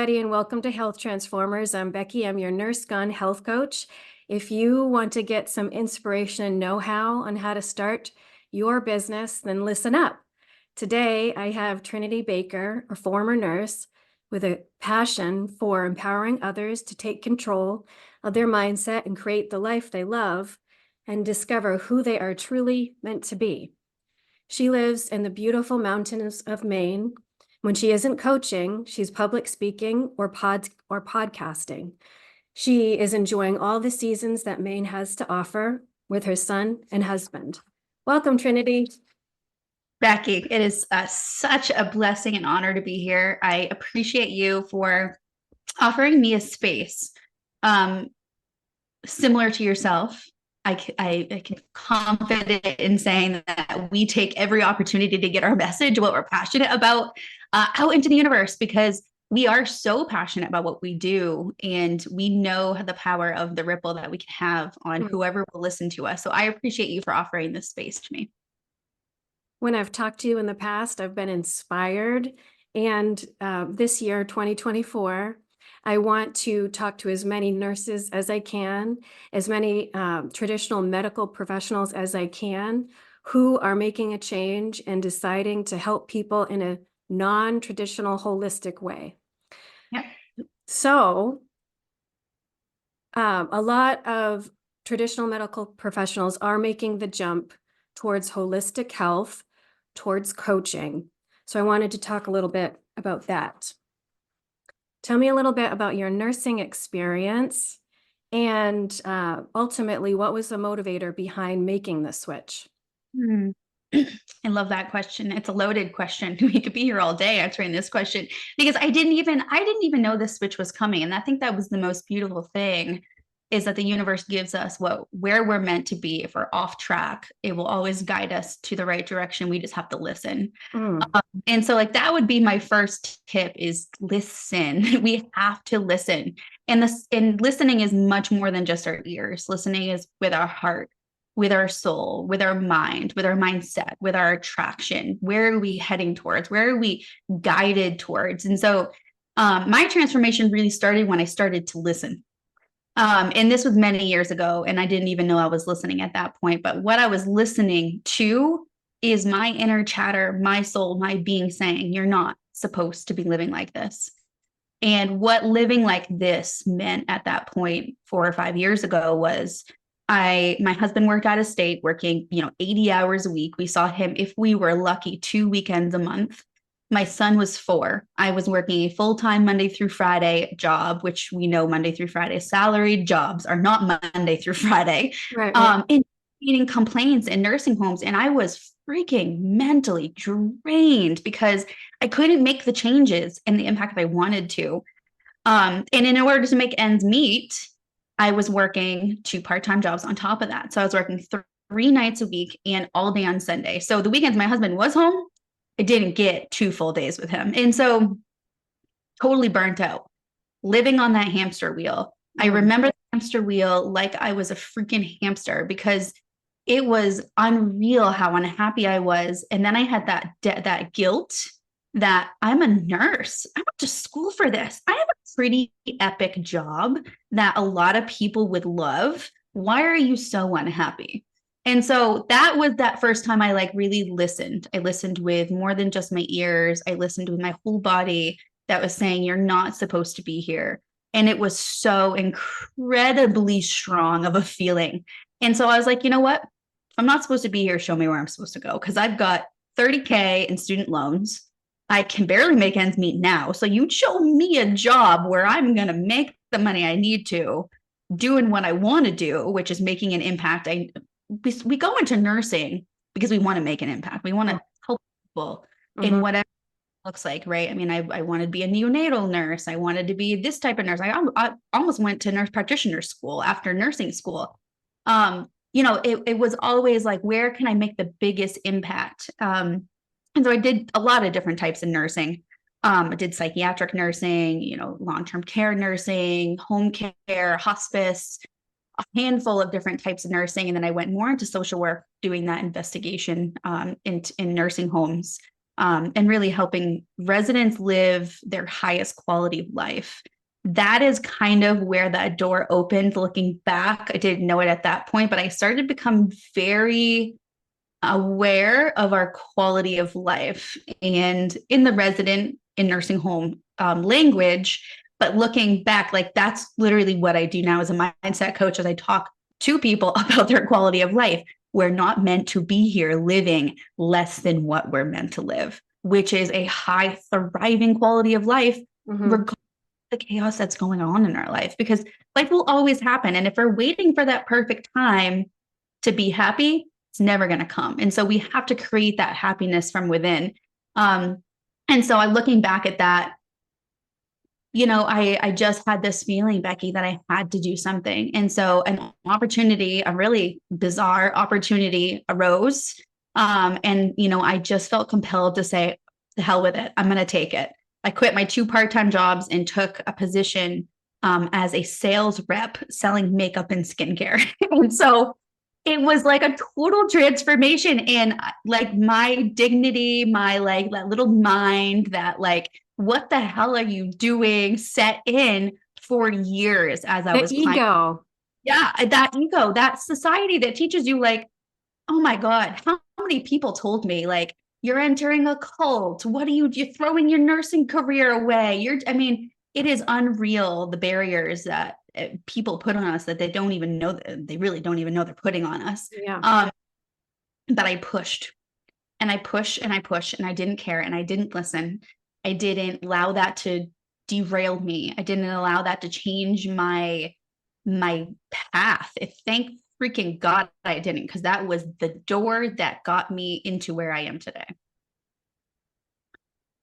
everybody, and welcome to Health Transformers. I'm Becky. I'm your nurse gun health coach. If you want to get some inspiration and know-how on how to start your business, then listen up. Today, I have Trinity Baker, a former nurse with a passion for empowering others to take control of their mindset and create the life they love and discover who they are truly meant to be. She lives in the beautiful mountains of Maine. When she isn't coaching, she's public speaking or podcasting. She is enjoying all the seasons that Maine has to offer with her son and husband. Welcome, Trinity. Becky, it is such a blessing and honor to be here. I appreciate you for offering me a space similar to yourself. I can confident in saying that we take every opportunity to get our message, what we're passionate about, out into the universe, because we are so passionate about what we do, and we know the power of the ripple that we can have on whoever will listen to us. So I appreciate you for offering this space to me. When I've talked to you in the past, I've been inspired. And this year, 2024, I want to talk to as many nurses as I can, as many traditional medical professionals as I can, who are making a change and deciding to help people in a non-traditional holistic way. Yep. So a lot of traditional medical professionals are making the jump towards holistic health, towards coaching. So I wanted to talk a little bit about that. Tell me a little bit about your nursing experience and ultimately, what was the motivator behind making the switch? I love that question. It's a loaded question. We could be here all day answering this question, because I didn't even know this switch was coming. And I think that was the most beautiful thing, is that the universe gives us where we're meant to be. If we're off track, it will always guide us to the right direction. We just have to listen. And so that would be my first tip, is listen. We have to listen. And listening is much more than just our ears. Listening is with our heart, with our soul, with our mind, with our mindset, with our attraction. Where are we heading towards? Where are we guided towards? And so my transformation really started when I started to listen. And this was many years ago, and I didn't even know I was listening at that point. But what I was listening to is my inner chatter, my soul, my being saying, you're not supposed to be living like this. And what living like this meant at that point 4 or 5 years ago was my husband worked out of state, working, 80 hours a week. We saw him, if we were lucky, 2 weekends a month. My son was 4. I was working a full-time Monday through Friday job, which we know Monday through Friday salaried jobs are not Monday through Friday. Right. And getting complaints in nursing homes. And I was freaking mentally drained because I couldn't make the changes and the impact I wanted to. And in order to make ends meet, I was working 2 part-time jobs on top of that. So I was working 3 nights a week and all day on Sunday. So the weekends my husband was home, I didn't get 2 full days with him. And so totally burnt out, living on that hamster wheel. I remember the hamster wheel like I was a freaking hamster, because it was unreal how unhappy I was. And then I had that guilt that I'm a nurse. I went to school for this. I have a pretty epic job that a lot of people would love. Why are you so unhappy? And so that was that first time I really listened. I listened with more than just my ears. I listened with my whole body that was saying, you're not supposed to be here. And it was so incredibly strong of a feeling. And so I was like, you know what? If I'm not supposed to be here, show me where I'm supposed to go. Because I've got $30K in student loans. I can barely make ends meet now. So you show me a job where I'm going to make the money I need to, doing what I want to do, which is making an impact. We go into nursing because we want to make an impact. We want to help people in whatever it looks like, right? I mean, I wanted to be a neonatal nurse. I wanted to be this type of nurse. I almost went to nurse practitioner school after nursing school. It was always like, where can I make the biggest impact? And so I did a lot of different types of nursing. I did psychiatric nursing, long-term care nursing, home care, hospice, a handful of different types of nursing. And then I went more into social work, doing that investigation in nursing homes. and really helping residents live their highest quality of life. That is kind of where that door opened. Looking back, I didn't know it at that point, but I started to become very aware of our quality of life and in the resident in nursing home language. But looking back, like that's literally what I do now as a mindset coach, as I talk to people about their quality of life. We're not meant to be here living less than what we're meant to live, which is a high, thriving quality of life, regardless of the chaos that's going on in our life, because life will always happen. And if we're waiting for that perfect time to be happy, it's never going to come. And so we have to create that happiness from within. And so I'm looking back at that, I just had this feeling, Becky, that I had to do something. And so an opportunity, a really bizarre opportunity arose. I just felt compelled to say, the hell with it. I'm going to take it. I quit my 2 part-time jobs and took a position as a sales rep selling makeup and skincare. And so it was like a total transformation, and like my dignity, my like that little mind that like, what the hell are you doing, set in for years as I was climbing. Ego. Yeah, that ego, that society that teaches you like, oh my God, how many people told me like, you're entering a cult. What are you're throwing your nursing career away. It is unreal, the barriers that people put on us that they don't even know, they really don't even know they're putting on us. Yeah. But I pushed and I pushed and I pushed and I didn't care and I didn't listen. I didn't allow that to derail me. I didn't allow that to change my path. Thank freaking God I didn't, because that was the door that got me into where I am today.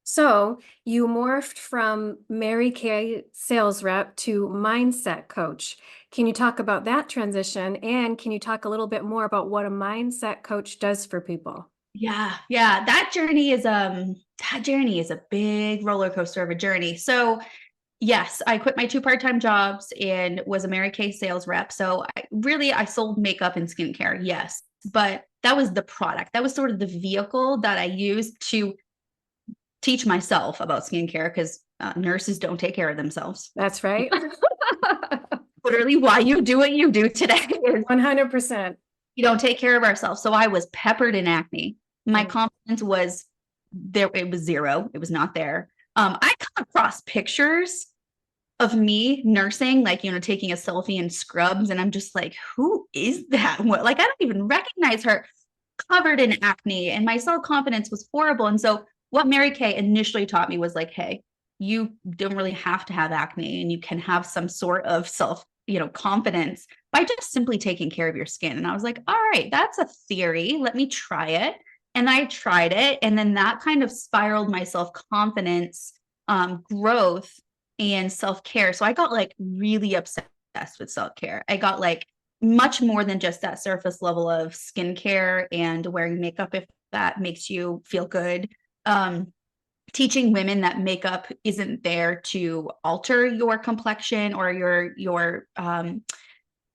So you morphed from Mary Kay sales rep to mindset coach. Can you talk about that transition? And can you talk a little bit more about what a mindset coach does for people? Yeah. That journey is a big roller coaster of a journey. So yes, I quit my 2 part-time jobs and was a Mary Kay sales rep. So I sold makeup and skincare. Yes. But that was the product. That was sort of the vehicle that I used to teach myself about skincare, because nurses don't take care of themselves. That's right. Literally why you do what you do today is 100%. you don't take care of ourselves. So I was peppered in acne. My confidence was there. It was zero. It was not there. I come across pictures of me nursing, like, taking a selfie in scrubs. And I'm just like, who is that? Like, I don't even recognize her, covered in acne. And my self-confidence was horrible. And so what Mary Kay initially taught me was like, hey, you don't really have to have acne, and you can have some sort of confidence by just simply taking care of your skin. And I was like, all right, that's a theory. Let me try it. And I tried it. And then that kind of spiraled my self-confidence, growth, and self-care. So I got like really obsessed with self-care. I got like much more than just that surface level of skincare and wearing makeup if that makes you feel good. Teaching women that makeup isn't there to alter your complexion or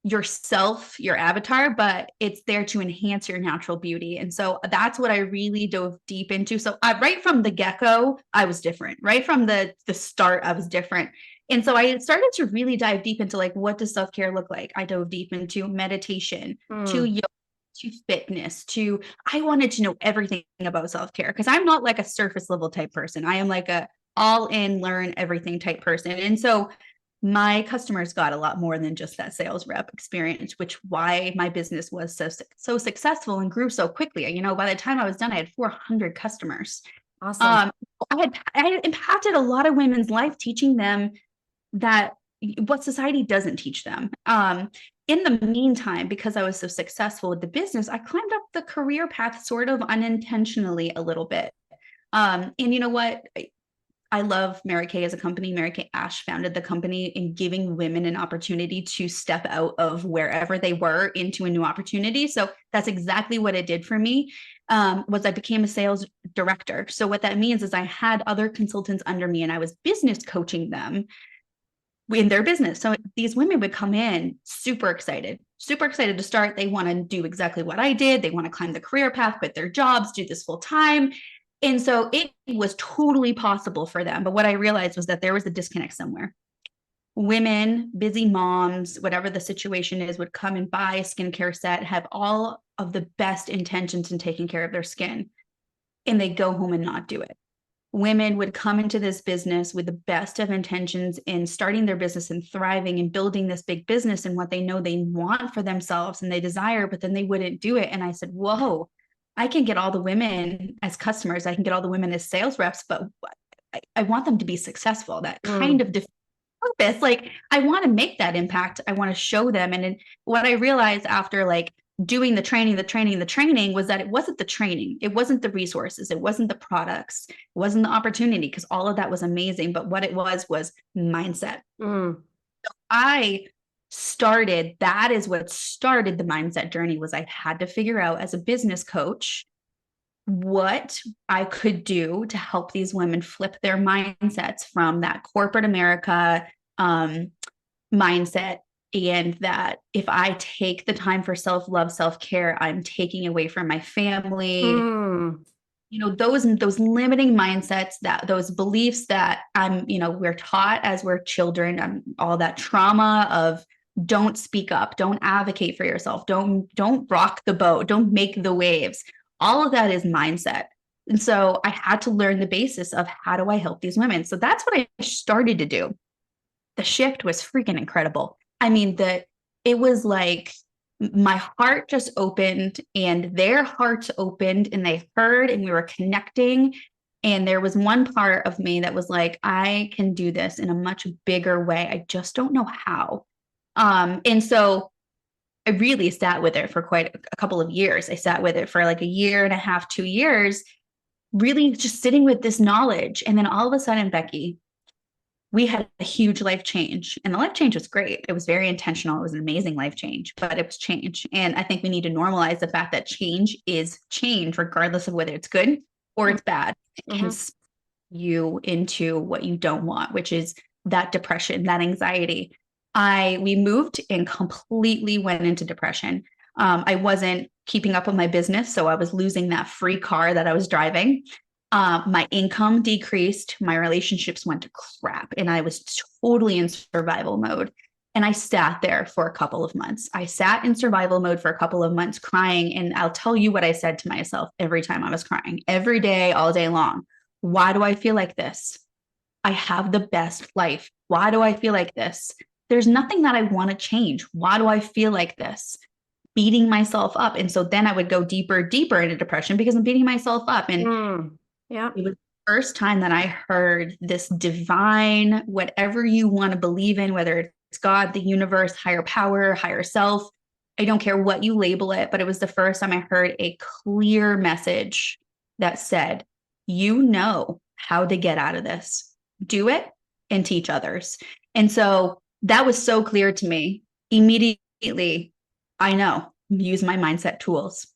yourself, your avatar, but it's there to enhance your natural beauty. And so that's what I really dove deep into. So right from the get-go, I was different. Right from the start, I was different. And so I started to really dive deep into like, what does self-care look like? I dove deep into meditation, to yoga, to fitness, I wanted to know everything about self-care, because I'm not like a surface level type person. I am like a all in, learn everything type person. And so my customers got a lot more than just that sales rep experience, which why my business was so successful and grew so quickly. By the time I was done, I had 400 customers. Awesome. I had impacted a lot of women's life, teaching them that what society doesn't teach them. In the meantime, because I was so successful with the business, I climbed up the career path sort of unintentionally a little bit. And you know what? I love Mary Kay as a company. Mary Kay Ash founded the company in giving women an opportunity to step out of wherever they were into a new opportunity. So that's exactly what it did for me. Was I became a sales director. So what that means is I had other consultants under me, and I was business coaching them in their business. So these women would come in super excited to start. They want to do exactly what I did. They want to climb the career path, quit their jobs, do this full time. And so it was totally possible for them. But what I realized was that there was a disconnect somewhere. Women, busy moms, whatever the situation is, would come and buy a skincare set, have all of the best intentions in taking care of their skin, and they go home and not do it. Women would come into this business with the best of intentions in starting their business and thriving and building this big business and what they know they want for themselves and they desire, but then they wouldn't do it. And I said, whoa, I can get all the women as customers. I can get all the women as sales reps, but I want them to be successful. That kind of purpose. Like, I want to make that impact. I want to show them. And then what I realized after like doing the training was that it wasn't the training, it wasn't the resources, it wasn't the products, it wasn't the opportunity, because all of that was amazing. But what it was mindset. I started, that is what started the mindset journey, was I had to figure out as a business coach what I could do to help these women flip their mindsets from that corporate America mindset, and that if I take the time for self-love, self-care, I'm taking away from my family. You know, those limiting mindsets, that those beliefs that we're taught as we're children, all that trauma of don't speak up, don't advocate for yourself, don't rock the boat, don't make the waves. All of that is mindset. And so I had to learn the basis of how do I help these women. So that's what I started to do. The shift was freaking incredible. I mean, it was like my heart just opened and their hearts opened and they heard and we were connecting. And there was one part of me that was like, I can do this in a much bigger way. I just don't know how. And so I really sat with it for quite a couple of years. I sat with it for like a year and a half, 2 years, really just sitting with this knowledge. And then all of a sudden, Becky, we had a huge life change, and the life change was great. It was very intentional. It was an amazing life change, but it was change. And I think we need to normalize the fact that change is change, regardless of whether it's good or it's bad. It can spin you into what you don't want, which is that depression, that anxiety. We moved and completely went into depression. I wasn't keeping up with my business, so I was losing that free car that I was driving. My income decreased, my relationships went to crap, and I was totally in survival mode. And I sat there for a couple of months. I sat in survival mode for a couple of months crying. And I'll tell you what I said to myself every time I was crying, every day, all day long. Why do I feel like this? I have the best life. Why do I feel like this? There's nothing that I want to change. Why do I feel like this? Beating myself up. And so then I would go deeper into depression because I'm beating myself up. And yeah, it was the first time that I heard this divine, whatever you want to believe in, whether it's God, the universe, higher power, higher self. I don't care what you label it, but it was the first time I heard a clear message that said, you know how to get out of this. Do it and teach others. And so that was so clear to me. Immediately, I know, use my mindset tools.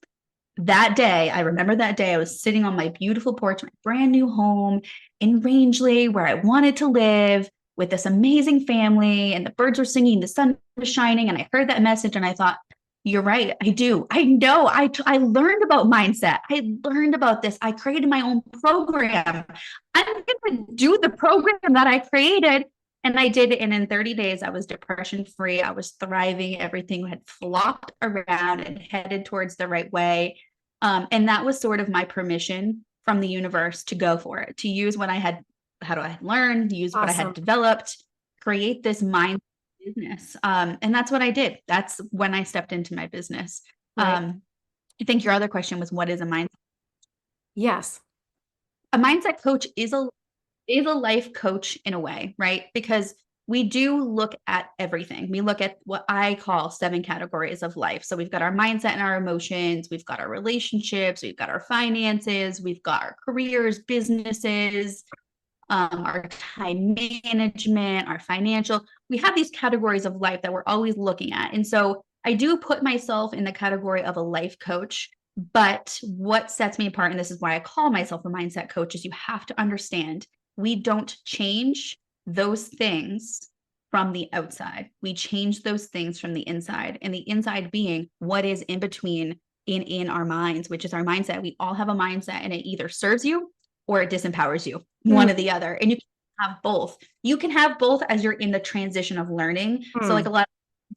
That day, I remember that day, I was sitting on my beautiful porch, my brand new home in Rangeley, where I wanted to live with this amazing family, and the birds were singing, the sun was shining, and I heard that message and I thought, you're right. I do. I know. I learned about mindset. I learned about this. I created my own program. I'm going to do the program that I created. And I did it. And in 30 days, I was depression free. I was thriving. Everything had flopped around and headed towards the right way. And that was sort of my permission from the universe to go for it, to use what I had, how do I learn, use what I had developed, create this mind business. And that's what I did. That's when I stepped into my business. I think your other question was, what is a mindset? Yes. A mindset coach is a life coach in a way, right? Because we do look at everything. We look at what I call 7 categories of life. So we've got our mindset and our emotions, we've got our relationships, we've got our finances, we've got our careers, businesses, our time management, our financial. We have these categories of life that we're always looking at. And so I do put myself in the category of a life coach. But what sets me apart, and this is why I call myself a mindset coach, is you have to understand we don't change those things from the outside. We change those things from the inside, and the inside being what is in between in our minds, which is our mindset. We all have a mindset, and it either serves you or it disempowers you, one or the other. And you can have both. You can have both as you're in the transition of learning. So like a lot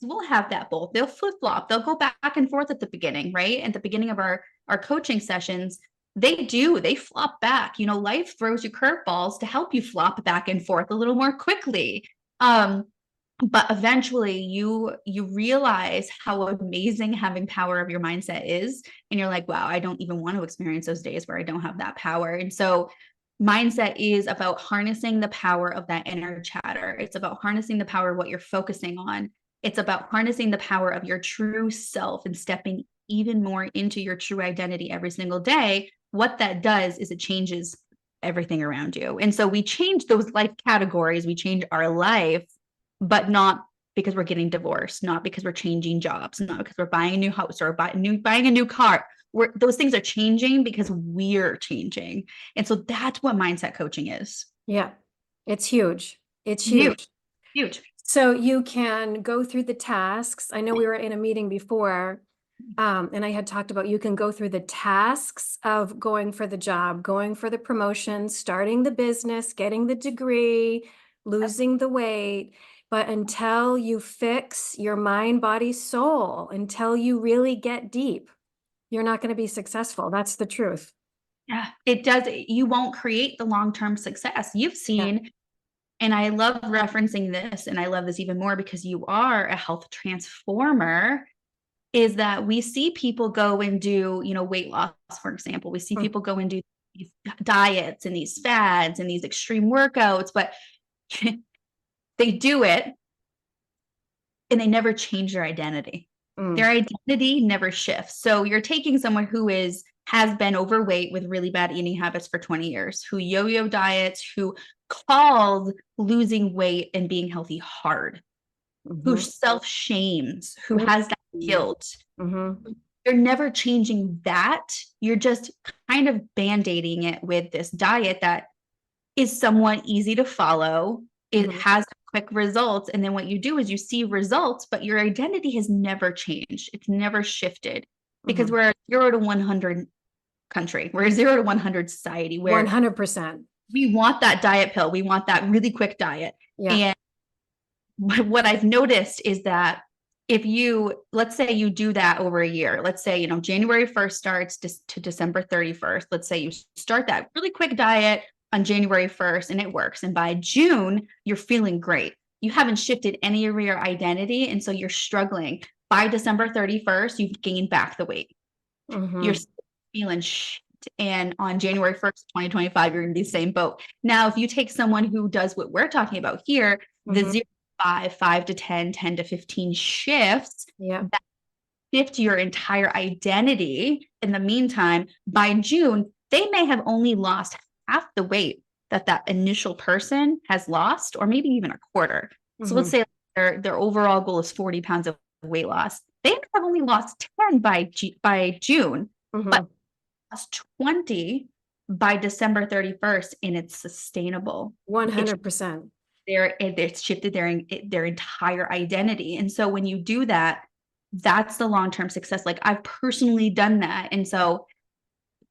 of will have that both. They'll flip flop. They'll go back and forth at the beginning, right? At the beginning of our coaching sessions, they flop back. Life throws you curveballs to help you flop back and forth a little more quickly. But eventually you realize how amazing having power of your mindset is. And you're like, wow, I don't even want to experience those days where I don't have that power. And so mindset is about harnessing the power of that inner chatter. It's about harnessing the power of what you're focusing on. It's about harnessing the power of your true self and stepping even more into your true identity every single day. What that does is it changes everything around you. And so we change those life categories, we change our life, but not because we're getting divorced, not because we're changing jobs, not because we're buying a new house or buying a new car. Those things are changing because we're changing. And so that's what mindset coaching is. Yeah, it's huge. It's Huge, huge. huge. So you can go through the tasks. I know we were in a meeting before, and I had talked about you can go through the tasks of going for the job, going for the promotion, starting the business, getting the degree, losing the weight. But until you fix your mind, body, soul, until you really get deep, you're not going to be successful. That's the truth. Yeah, it does. You won't create the long-term success. You've Yeah. seen, and I love referencing this, and I love this even more because you are a health transformer, is that we see people go and do, weight loss, for example. We see Mm. people go and do these diets and these fads and these extreme workouts, but they do it and they never change their identity. Their identity never shifts. So you're taking someone who has been overweight with really bad eating habits for 20 years, who yo-yo diets, who called losing weight and being healthy hard, who self-shames, who has that guilt. You're never changing that. You're just kind of band-aiding it with this diet that is somewhat easy to follow. It has quick results. And then what you do is you see results, but your identity has never changed. It's never shifted because we're a 0 to 100 country. We're a 0 to 100 society where 100%. we want that diet pill. We want that really quick diet. Yeah. And what I've noticed is that if let's say you do that over a year, let's say, January 1st starts to December 31st. Let's say you start that really quick diet on January 1st and it works. And by June, you're feeling great. You haven't shifted any of your identity. And so you're struggling. By December 31st, you've gained back the weight. You're feeling shit. And on January 1st, 2025, you're in the same boat. Now, if you take someone who does what we're talking about here, the 0 to 5, 5 to 10, 10 to 15 shifts, that shift your entire identity. In the meantime, by June, they may have only lost half the weight that initial person has lost, or maybe even a quarter. So let's say their overall goal is 40 pounds of weight loss. They have only lost 10 by June, but lost 20 by December 31st, and it's sustainable. 100%. It's shifted their entire identity. And so when you do that, that's the long-term success. Like I've personally done that. And so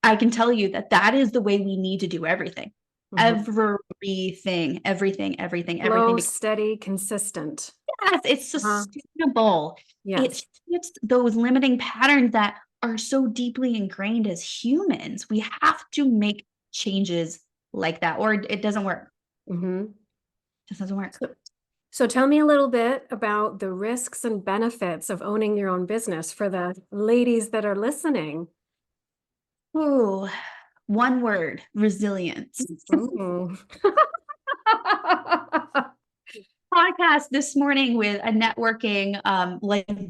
I can tell you that is the way we need to do everything. Everything. Slow, steady, consistent. Yes, it's sustainable. Yes. It's those limiting patterns that are so deeply ingrained as humans. We have to make changes like that, or it doesn't work. Just doesn't work. So tell me a little bit about the risks and benefits of owning your own business for the ladies that are listening. Ooh, one word, resilience. Podcast this morning with a networking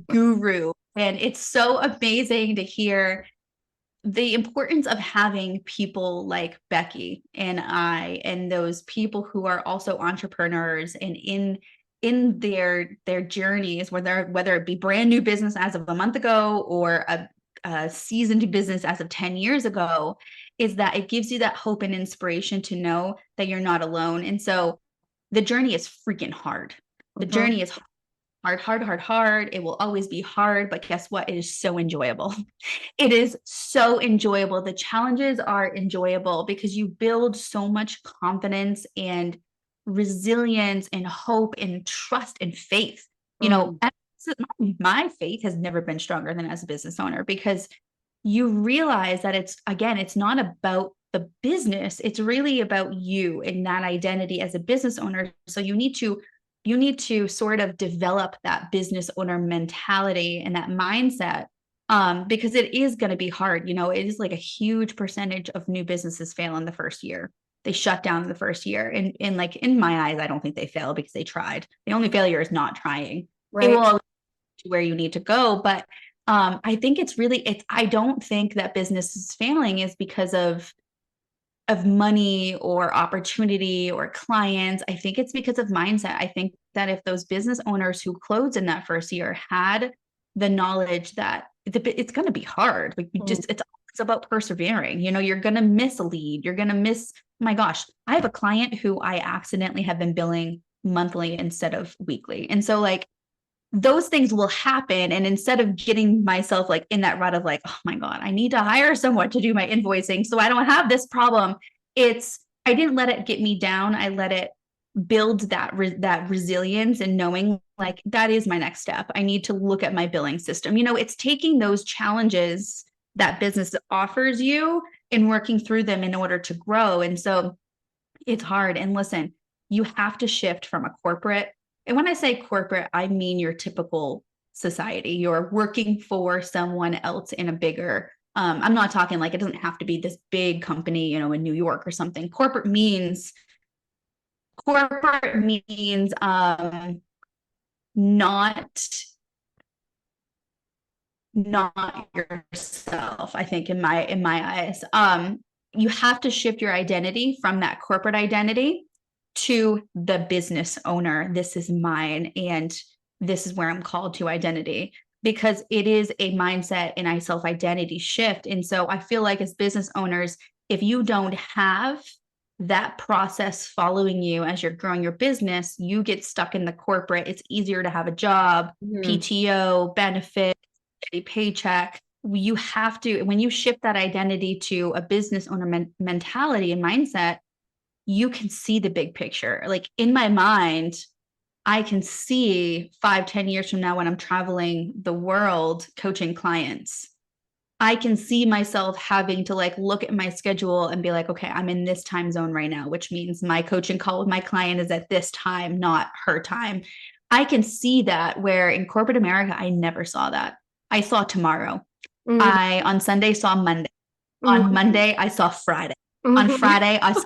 guru, and it's so amazing to hear the importance of having people like Becky and I, and those people who are also entrepreneurs and in their journeys, whether it be brand new business as of a month ago or a seasoned business as of 10 years ago, is that it gives you that hope and inspiration to know that you're not alone. And so the journey is freaking hard. The journey is hard. hard, hard, hard, hard. It will always be hard, but guess what? It is so enjoyable. It is so enjoyable. The challenges are enjoyable because you build so much confidence and resilience and hope and trust and faith. You know, Mm, my faith has never been stronger than as a business owner because you realize that it's not about the business, it's really about you and that identity as a business owner. So you need to sort of develop that business owner mentality and that mindset, because it is going to be hard. It is like a huge percentage of new businesses fail in the first year. They shut down in the first year, and like in my eyes, I don't think they fail because they tried. The only failure is not trying. It will right. always get you where you need to go, but I think I don't think that business is failing is because of money or opportunity or clients. I think it's because of mindset. I think that if those business owners who closed in that first year had the knowledge that it's going to be hard, like Mm, it's about persevering. You're going to miss a lead. You're going to miss, oh my gosh, I have a client who I accidentally have been billing monthly instead of weekly. And so like those things will happen. And instead of getting myself like in that rut of like, oh my God, I need to hire someone to do my invoicing so I don't have this problem. I didn't let it get me down. I let it build that resilience and knowing like that is my next step. I need to look at my billing system. It's taking those challenges that business offers you and working through them in order to grow. And so it's hard. And listen, you have to shift from a corporate. And when I say corporate, I mean your typical society. You're working for someone else in a bigger, I'm not talking like it doesn't have to be this big company, in New York or something. Corporate means not not yourself, I think, in my eyes. You have to shift your identity from that corporate identity to the business owner. This is mine and this is where I'm called to identity, because it is a mindset and a self identity shift. And so I feel like as business owners, if you don't have that process following you as you're growing your business, you get stuck in the corporate. It's easier to have a job, mhm, PTO, benefits, a paycheck. You have to, when you shift that identity to a business owner mentality and mindset, you can see the big picture. Like in my mind, I can see 5, 10 years from now when I'm traveling the world coaching clients. I can see myself having to like look at my schedule and be like, okay, I'm in this time zone right now, which means my coaching call with my client is at this time, not her time. I can see that, where in corporate America, I never saw that. I saw tomorrow. mhm, I on Sunday saw Monday. On mhm, Monday, I saw Friday. On mhm. Friday, I saw,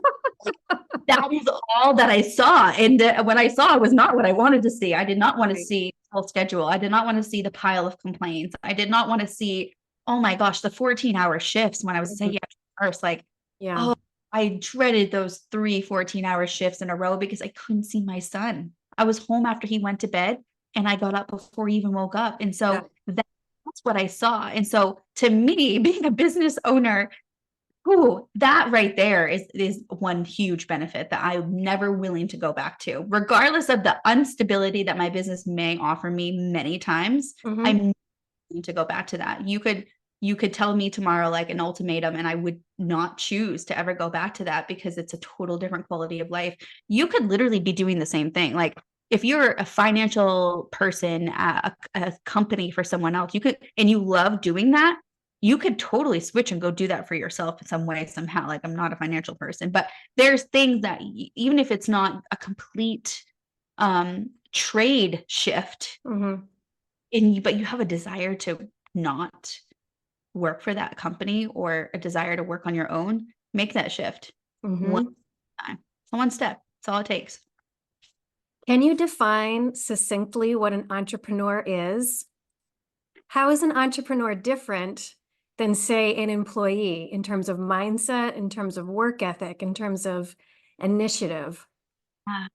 that is all that I saw. And what I saw was not what I wanted to see. I did not want to Right. see full schedule. I did not want to see the pile of complaints. I did not want to see, oh my gosh, the 14-hour shifts when I was Mhm. saying first, like, Yeah. oh, I dreaded those 3 14-hour shifts in a row because I couldn't see my son. I was home after he went to bed and I got up before he even woke up. And Yeah. so that's what I saw. And so to me, being a business owner, ooh, that right there is one huge benefit that I'm never willing to go back to, regardless of the instability that my business may offer me many times. I'm Mhm. not willing to go back to that. You could tell me tomorrow like an ultimatum, and I would not choose to ever go back to that because it's a total different quality of life. You could literally be doing the same thing. Like if you're a financial person at a company for someone else, you could, and you love doing that, you could totally switch and go do that for yourself in some way, somehow. Like I'm not a financial person, but there's things that even if it's not a complete trade shift, Mhm. but you have a desire to not work for that company or a desire to work on your own, make that shift one Mhm. time. So one step. That's all it takes. Can you define succinctly what an entrepreneur is? How is an entrepreneur different than, say, an employee in terms of mindset, in terms of work ethic, in terms of initiative? Ah,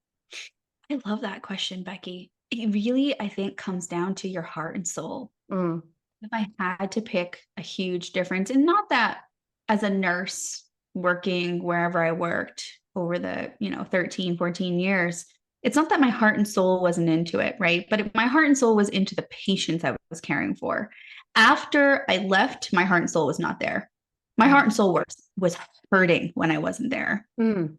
I love that question, Becky. It really, I think, comes down to your heart and soul. Mm, If I had to pick a huge difference, and not that as a nurse working wherever I worked over the 13, 14 years, it's not that my heart and soul wasn't into it, right? But my heart and soul was into the patients I was caring for. After I left, my heart and soul was not there. My heart and soul was hurting when I wasn't there. Mm.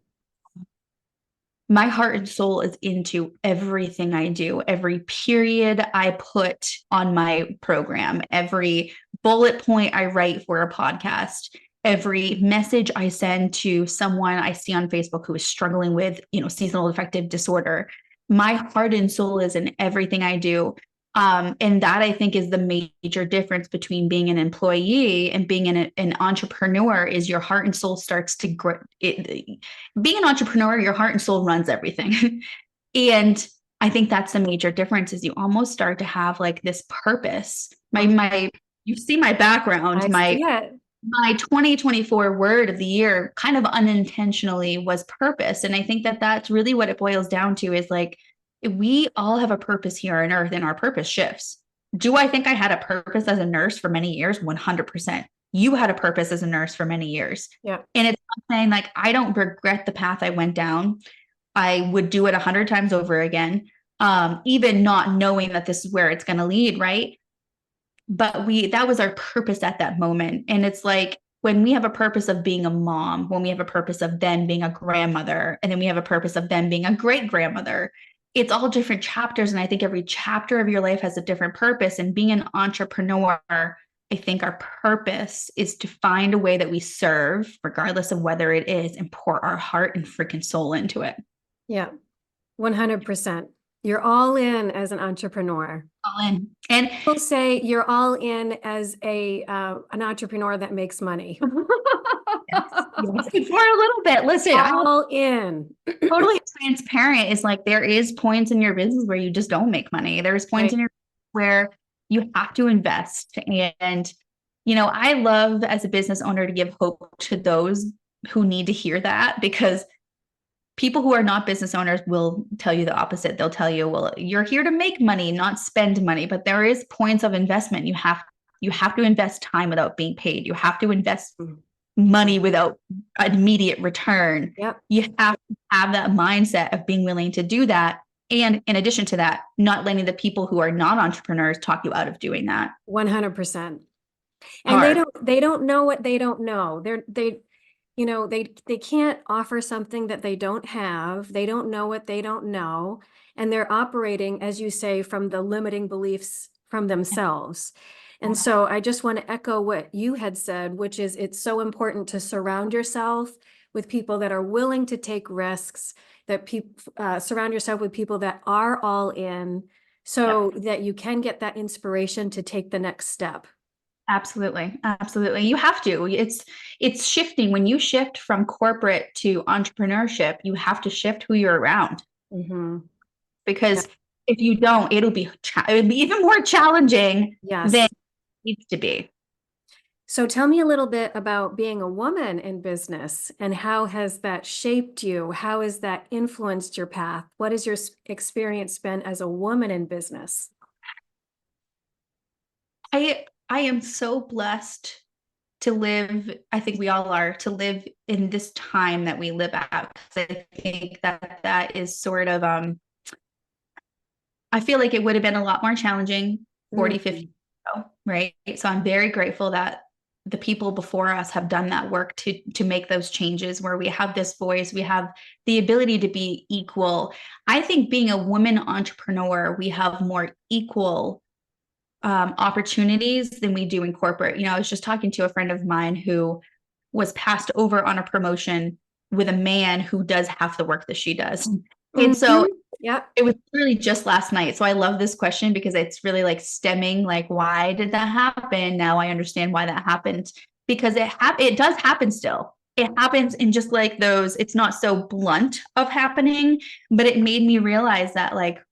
My heart and soul is into everything I do, every period I put on my program, every bullet point I write for a podcast, every message I send to someone I see on Facebook who is struggling with, seasonal affective disorder. My heart and soul is in everything I do. And that I think is the major difference between being an employee and being an entrepreneur is your heart and soul starts to grow. Being an entrepreneur, your heart and soul runs everything. And I think that's the major difference is you almost start to have like this purpose. You see my background, I see it. my 2024 word of the year kind of unintentionally was purpose. And I think that that's really what it boils down to is like, we all have a purpose here on earth and our purpose shifts. Do I think I had a purpose as a nurse for many years? 100%. You had a purpose as a nurse for many years. Yeah. And it's not saying like, I don't regret the path I went down. I would do it 100 times over again. Even not knowing that this is where it's going to lead. Right. But that was our purpose at that moment. And it's like, when we have a purpose of being a mom, when we have a purpose of then being a grandmother, and then we have a purpose of then being a great grandmother, it's all different chapters. And I think every chapter of your life has a different purpose. And being an entrepreneur, I think our purpose is to find a way that we serve, regardless of whether it is, and pour our heart and freaking soul into it. Yeah. 100%. You're all in as an entrepreneur. All in. And people say you're all in as an entrepreneur that makes money. yes, for a little bit. Listen, all in. Totally transparent. Is like there is points in your business where you just don't make money. There's points in your where you have to invest. And I love as a business owner to give hope to those who need to hear that, because people who are not business owners will tell you the opposite. They'll tell you, well, you're here to make money, not spend money. But there is points of investment. You have to invest time without being paid. You have to invest money without immediate return. Yep. You have to have that mindset of being willing to do that. And in addition to that, not letting the people who are not entrepreneurs talk you out of doing that. 100%. And they don't know what they don't know. They can't offer something that they don't have. They don't know what they don't know. And they're operating, as you say, from the limiting beliefs from themselves. And so I just want to echo what you had said, which is it's so important to surround yourself with people that are willing to take risks, that surround yourself with people that are all in, so that you can get that inspiration to take the next step. Absolutely. Absolutely. You have to. It's shifting. When you shift from corporate to entrepreneurship, you have to shift who you're around. Mm-hmm. Because if you don't, it'll be even more challenging than it needs to be. So tell me a little bit about being a woman in business, and how has that shaped you? How has that influenced your path? What has your experience been as a woman in business? I am so blessed to live, I think we all are, to live in this time that we live at. Because I think that is sort of, I feel like it would have been a lot more challenging 40, 50 years ago, right? So I'm very grateful that the people before us have done that work to make those changes, where we have this voice, we have the ability to be equal. I think being a woman entrepreneur, we have more equal opportunities than we do in corporate. I was just talking to a friend of mine who was passed over on a promotion with a man who does half the work that she does. Mm-hmm. And so it was really just last night. So I love this question because it's really like stemming, like, why did that happen? Now I understand why that happened, because it does happen still. It happens in just like those, it's not so blunt of happening, but it made me realize that, like,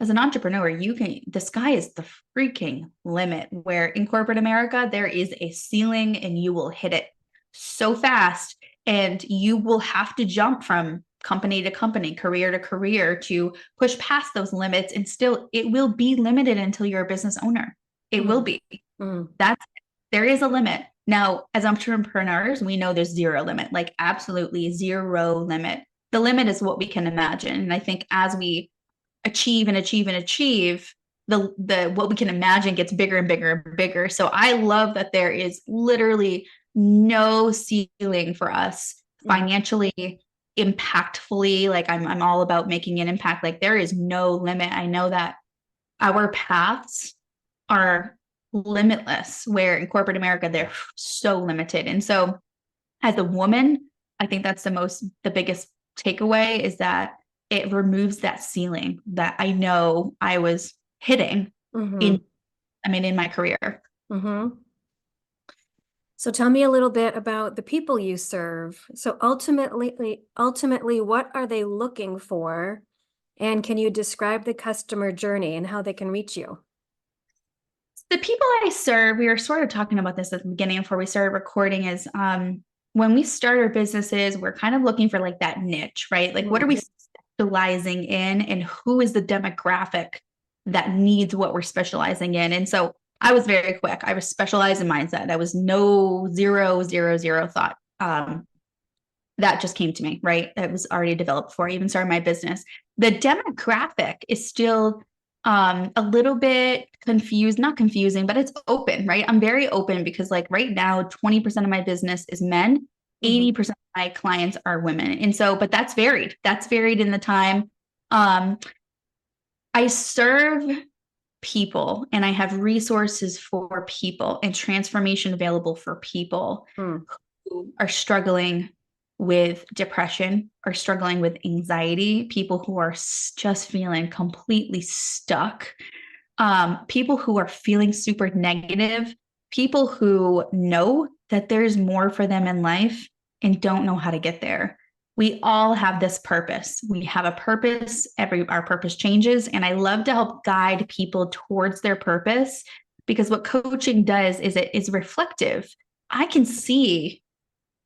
as an entrepreneur, the sky is the freaking limit, where in corporate America, there is a ceiling and you will hit it so fast, and you will have to jump from company to company, career to career, to push past those limits. And still, it will be limited until you're a business owner. It will be. There is a limit. Now, as entrepreneurs, we know there's zero limit, like absolutely zero limit. the limit is what we can imagine. And I think as we achieve and achieve and achieve, the what we can imagine gets bigger and bigger and bigger. So I love that there is literally no ceiling for us financially, impactfully. Like I'm all about making an impact. Like there is no limit. I know that our paths are limitless, where in corporate America they're so limited. And so as a woman, I think that's the biggest takeaway is that it removes that ceiling that I know I was hitting Mm-hmm. in my career. Mm-hmm. So tell me a little bit about the people you serve. So ultimately, what are they looking for? And can you describe the customer journey and how they can reach you? The people I serve, we were sort of talking about this at the beginning before we started recording, is when we start our businesses, we're kind of looking for like that niche, right? Like what are we specializing in and who is the demographic that needs what we're specializing in? And so I was very quick. I was specialized in mindset. I was no zero, zero, zero thought. That just came to me, right? It was already developed before I even started my business. The demographic is still a little bit confused, not confusing, but it's open, right? I'm very open because like right now, 20% of my business is men, 80% of my clients are women. And so, but that's varied. That's varied in the time. I serve people and I have resources for people and transformation available for people who are struggling with depression, are struggling with anxiety, people who are just feeling completely stuck, people who are feeling super negative, people who know that there's more for them in life and don't know how to get there. We all have this purpose. We have a purpose. Our purpose changes. And I love to help guide people towards their purpose because what coaching does is it is reflective. I can see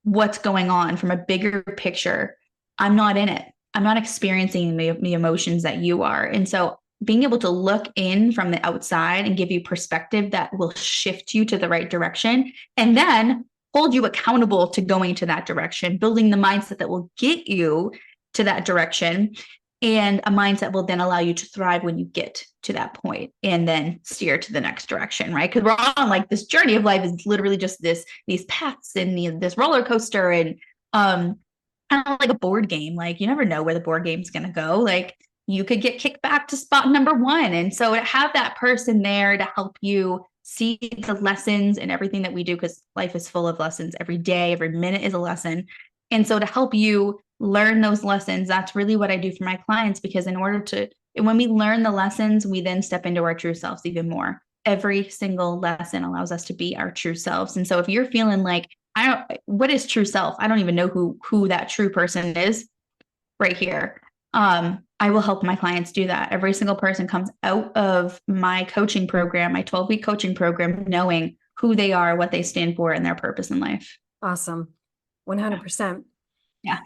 what's going on from a bigger picture. I'm not in it. I'm not experiencing the emotions that you are. And so being able to look in from the outside and give you perspective that will shift you to the right direction and then hold you accountable to going to that direction, building the mindset that will get you to that direction. And a mindset will then allow you to thrive when you get to that point and then steer to the next direction, right? Because we're on like this journey of life is literally just these paths and this roller coaster and kind of like a board game. Like you never know where the board game's going to go. Like you could get kicked back to spot number one. And so to have that person there to help you see the lessons and everything that we do, because life is full of lessons every day, every minute is a lesson. And so to help you learn those lessons, that's really what I do for my clients, because when we learn the lessons, we then step into our true selves even more. Every single lesson allows us to be our true selves. And so if you're feeling like, what is true self? I don't even know who that true person is right here. I will help my clients do that. Every single person comes out of my coaching program, my 12-week coaching program, knowing who they are, what they stand for, and their purpose in life. Awesome. 100%. Yeah.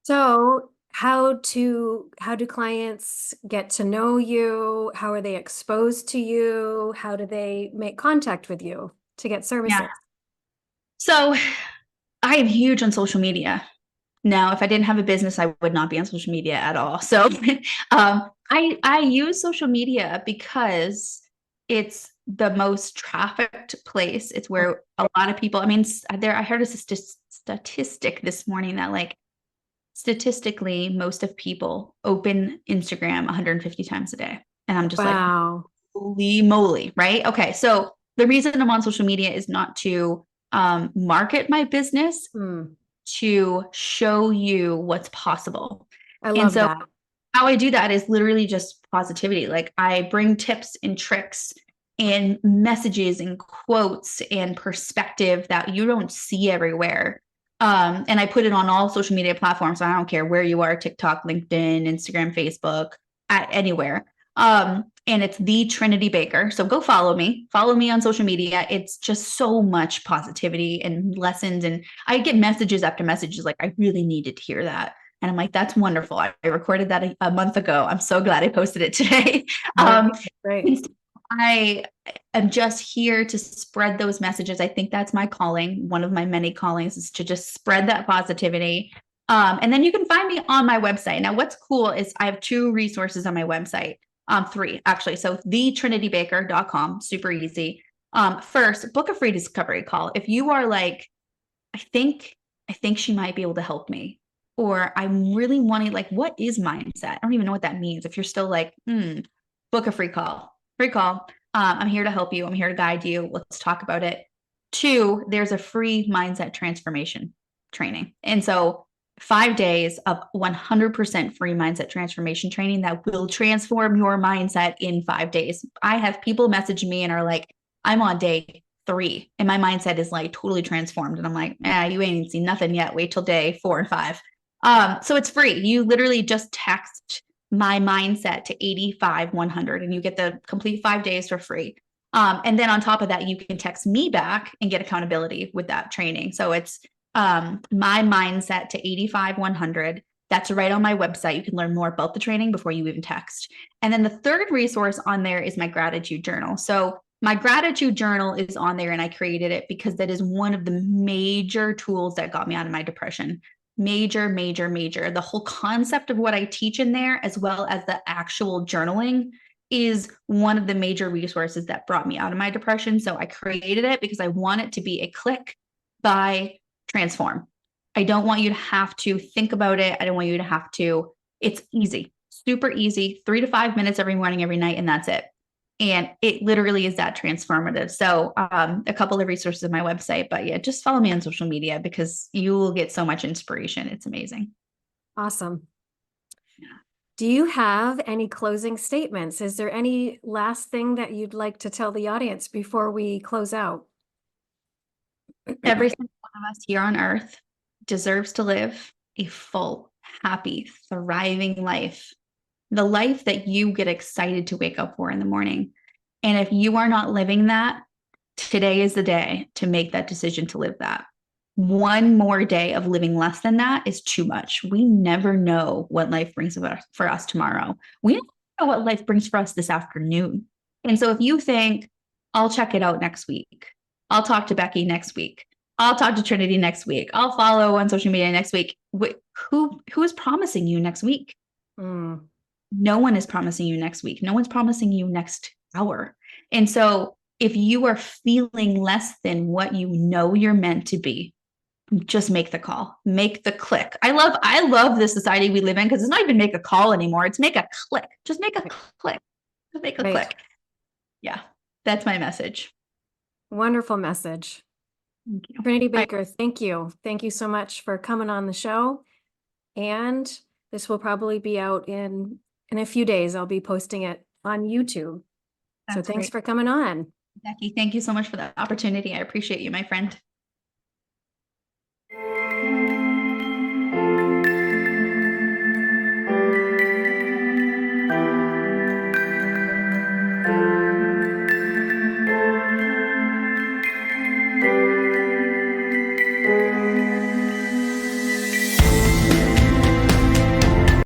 So how do clients get to know you? How are they exposed to you? How do they make contact with you to get services? Yeah. So I am huge on social media. Now, if I didn't have a business, I would not be on social media at all. So I use social media because it's the most trafficked place. It's where a lot of people, I heard a statistic this morning that like statistically, most of people open Instagram 150 times a day. And I'm just like, holy moly, right? Okay. So the reason I'm on social media is not to market my business, to show you what's possible. I love that. How I do that is literally just positivity. Like I bring tips and tricks and messages and quotes and perspective that you don't see everywhere. And I put it on all social media platforms. So I don't care where you are, TikTok, LinkedIn, Instagram, Facebook, anywhere. And it's the Trinity Baker. So go follow me on social media. It's just so much positivity and lessons. And I get messages after messages like, I really needed to hear that. And I'm like, that's wonderful. I recorded that a month ago. I'm so glad I posted it today. Right. I am just here to spread those messages. I think that's my calling. One of my many callings is to just spread that positivity And then you can find me on my website. Now, what's cool is I have 2 resources on my website. 3 actually. So thetrinitybaker.com, super easy. First, book a free discovery call. If you are like, I think she might be able to help me, or I'm really wanting, like, what is mindset? I don't even know what that means. If you're still like, book a free call. Free call. I'm here to help you. I'm here to guide you. Let's talk about it. 2, there's a free mindset transformation training. And so 5 days of 100% free mindset transformation training that will transform your mindset in 5 days. I have people message me and are like, I'm on day 3 and my mindset is like totally transformed. And I'm like, you ain't seen nothing yet. Wait till day 4 and 5. So it's free. You literally just text my mindset to 85-100 and you get the complete 5 days for free. And then on top of that, you can text me back and get accountability with that training. So it's my mindset to 85-100. That's right on my website. You can learn more about the training before you even text. And then the third resource on there is my gratitude journal. So my gratitude journal is on there and I created it because that is one of the major tools that got me out of my depression. Major. The whole concept of what I teach in there, as well as the actual journaling, is one of the major resources that brought me out of my depression. So I created it because I want it to be a click, buy, transform. I don't want you to have to think about it. I don't want you to have to, it's easy, super easy, 3 to 5 minutes every morning, every night, and that's it. And it literally is that transformative. So a couple of resources on my website, but yeah, just follow me on social media because you will get so much inspiration. It's amazing. Awesome. Yeah. Do you have any closing statements? Is there any last thing that you'd like to tell the audience before we close out? Every single one of us here on earth deserves to live a full, happy, thriving life. The life that you get excited to wake up for in the morning. And if you are not living that, today is the day to make that decision to live that. One more day of living less than that is too much. We never know what life brings for us tomorrow. We don't know what life brings for us this afternoon. And so if you think, I'll check it out next week, I'll talk to Becky next week, I'll talk to Trinity next week, I'll follow on social media next week, who is promising you next week? No one is promising you next week. No one's promising you next hour. And so if you are feeling less than what you know you're meant to be, just make the call, make the click. I love the society we live in because it's not even make a call anymore. It's make a click. Just make a click. Just make a click. Yeah, that's my message. Wonderful message. Thank you. Trinity Baker, thank you. Thank you so much for coming on the show. And this will probably be out in a few days. I'll be posting it on YouTube. So thanks for coming on. Becky, thank you so much for the opportunity. I appreciate you, my friend.